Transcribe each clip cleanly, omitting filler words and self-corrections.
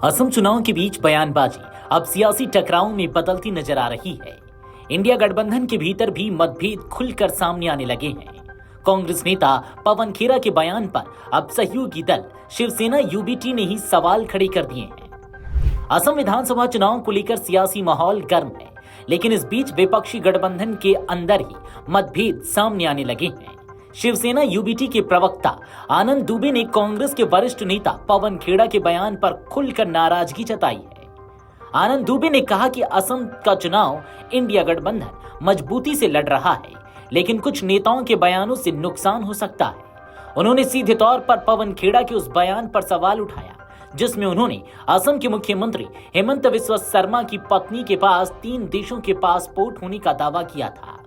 असम चुनाव के बीच बयानबाजी अब सियासी टकराव में बदलती नजर आ रही है। इंडिया गठबंधन के भीतर भी मतभेद खुलकर सामने आने लगे हैं। कांग्रेस नेता पवन खेरा के बयान पर अब सहयोगी दल शिवसेना यूबीटी ने ही सवाल खड़े कर दिए हैं। असम विधानसभा चुनाव को लेकर सियासी माहौल गर्म है, लेकिन इस बीच विपक्षी गठबंधन के अंदर ही मतभेद सामने आने लगे हैं। शिवसेना यूबीटी के प्रवक्ता आनंद दुबे ने कांग्रेस के वरिष्ठ नेता पवन खेड़ा के बयान पर खुलकर नाराजगी जताई है। आनंद दुबे ने कहा कि असम का चुनाव इंडिया गठबंधन मजबूती से लड़ रहा है, लेकिन कुछ नेताओं के बयानों से नुकसान हो सकता है। उन्होंने सीधे तौर पर पवन खेड़ा के उस बयान पर सवाल उठाया जिसमें उन्होंने असम के मुख्यमंत्री हेमंत बिस्वा शर्मा की पत्नी के पास 3 देशों के पासपोर्ट होने का दावा किया था।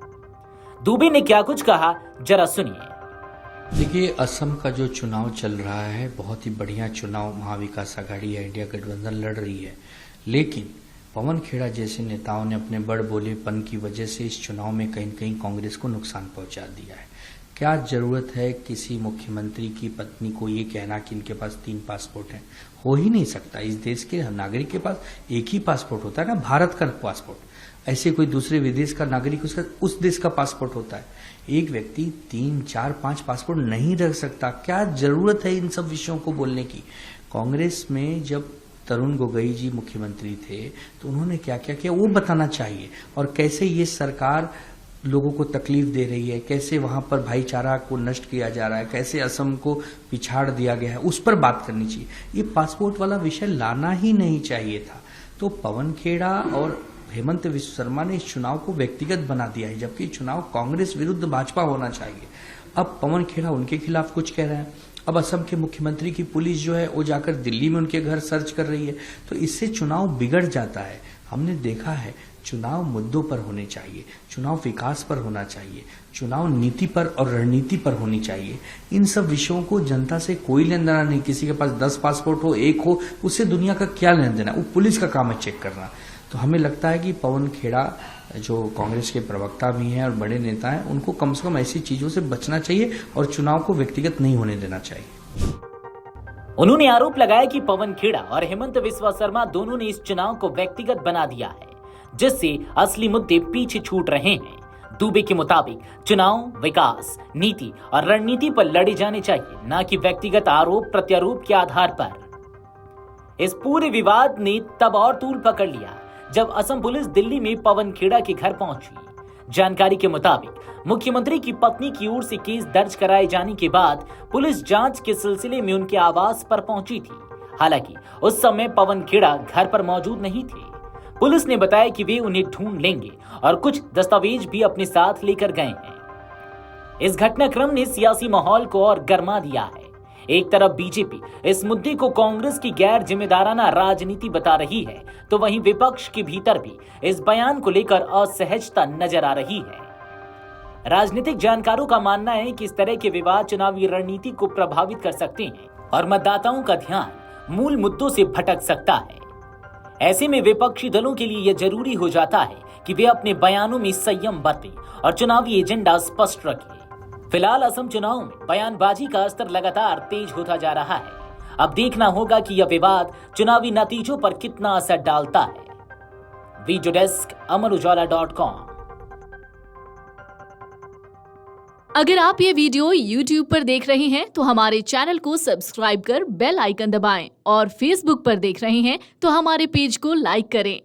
दुबे ने क्या कुछ कहा, जरा सुनिए। देखिए, असम का जो चुनाव चल रहा है बहुत ही बढ़िया चुनाव महाविकास आघाड़ी या इंडिया गठबंधन लड़ रही है, लेकिन पवन खेड़ा जैसे नेताओं ने अपने बड़बोलेपन की वजह से इस चुनाव में कहीं न कहीं कांग्रेस को नुकसान पहुंचा दिया है। क्या जरूरत है किसी मुख्यमंत्री की पत्नी को ये कहना कि इनके पास 3 पासपोर्ट हैं? हो ही नहीं सकता। इस देश के नागरिक के पास एक ही पासपोर्ट होता है ना, भारत का पासपोर्ट। ऐसे कोई दूसरे विदेश का नागरिक उसका उस देश का पासपोर्ट होता है। एक व्यक्ति 3, 4, 5 पासपोर्ट नहीं रख सकता। क्या जरूरत है इन सब विषयों को बोलने की? कांग्रेस में जब तरुण गोगोई जी मुख्यमंत्री थे तो उन्होंने क्या क्या किया वो बताना चाहिए, और कैसे ये सरकार लोगों को तकलीफ दे रही है, कैसे वहां पर भाईचारा को नष्ट किया जा रहा है, कैसे असम को पिछाड़ दिया गया है, उस पर बात करनी चाहिए। ये पासपोर्ट वाला विषय लाना ही नहीं चाहिए था। तो पवन खेड़ा और हेमंत बिस्वा शर्मा ने इस चुनाव को व्यक्तिगत बना दिया है, जबकि चुनाव कांग्रेस विरुद्ध भाजपा होना चाहिए। अब पवन खेड़ा उनके खिलाफ कुछ कह रहे हैं। अब असम के मुख्यमंत्री की पुलिस जो है वो जाकर दिल्ली में उनके घर सर्च कर रही है, तो इससे चुनाव बिगड़ जाता है। हमने देखा है चुनाव मुद्दों पर होने चाहिए, चुनाव विकास पर होना चाहिए, चुनाव नीति पर और रणनीति पर होनी चाहिए। इन सब विषयों को जनता से कोई लेना देना नहीं। किसी के पास 10 पासपोर्ट हो, 1 हो, उससे दुनिया का क्या लेना देना? वो पुलिस का काम है चेक करना। तो हमें लगता है कि पवन खेड़ा जो कांग्रेस के प्रवक्ता भी हैं और बड़े नेता हैं, उनको कम से कम ऐसी चीजों से बचना चाहिए और चुनाव को व्यक्तिगत नहीं होने देना चाहिए। उन्होंने आरोप लगाया कि पवन खेड़ा और हेमंत बिस्वा शर्मा दोनों ने इस चुनाव को व्यक्तिगत बना दिया है, जिससे असली मुद्दे पीछे छूट रहे हैं। दुबे के मुताबिक चुनाव विकास, नीति और रणनीति पर लड़े जाने चाहिए, न कि व्यक्तिगत आरोप प्रत्यारोप के आधार पर। इस पूरे विवाद ने तब और तूल पकड़ लिया जब असम पुलिस दिल्ली में पवन खेड़ा के घर पहुंची। जानकारी के मुताबिक मुख्यमंत्री की पत्नी की ओर से केस दर्ज कराए जाने के बाद पुलिस जांच के सिलसिले में उनके आवास पर पहुंची थी। हालांकि उस समय पवन खेड़ा घर पर मौजूद नहीं थे। पुलिस ने बताया कि वे उन्हें ढूंढ लेंगे और कुछ दस्तावेज भी अपने साथ लेकर गए हैं। इस घटनाक्रम ने सियासी माहौल को और गर्मा दिया है। एक तरफ बीजेपी इस मुद्दे को कांग्रेस की गैर जिम्मेदाराना राजनीति बता रही है, तो वहीं विपक्ष के भीतर भी इस बयान को लेकर असहजता नजर आ रही है। राजनीतिक जानकारों का मानना है कि इस तरह के विवाद चुनावी रणनीति को प्रभावित कर सकते हैं और मतदाताओं का ध्यान मूल मुद्दों से भटक सकता है। ऐसे में विपक्षी दलों के लिए यह जरूरी हो जाता है कि वे अपने बयानों में संयम बरतें और चुनावी एजेंडा स्पष्ट रखें। फिलहाल असम चुनाव में बयानबाजी का स्तर लगातार तेज होता जा रहा है। अब देखना होगा कि यह विवाद चुनावी नतीजों पर कितना असर डालता है। वीडियो डेस्क अमरउजाला.com। अगर आप ये वीडियो YouTube पर देख रहे हैं तो हमारे चैनल को सब्सक्राइब कर बेल आइकन दबाएं, और Facebook पर देख रहे हैं तो हमारे पेज को लाइक करें।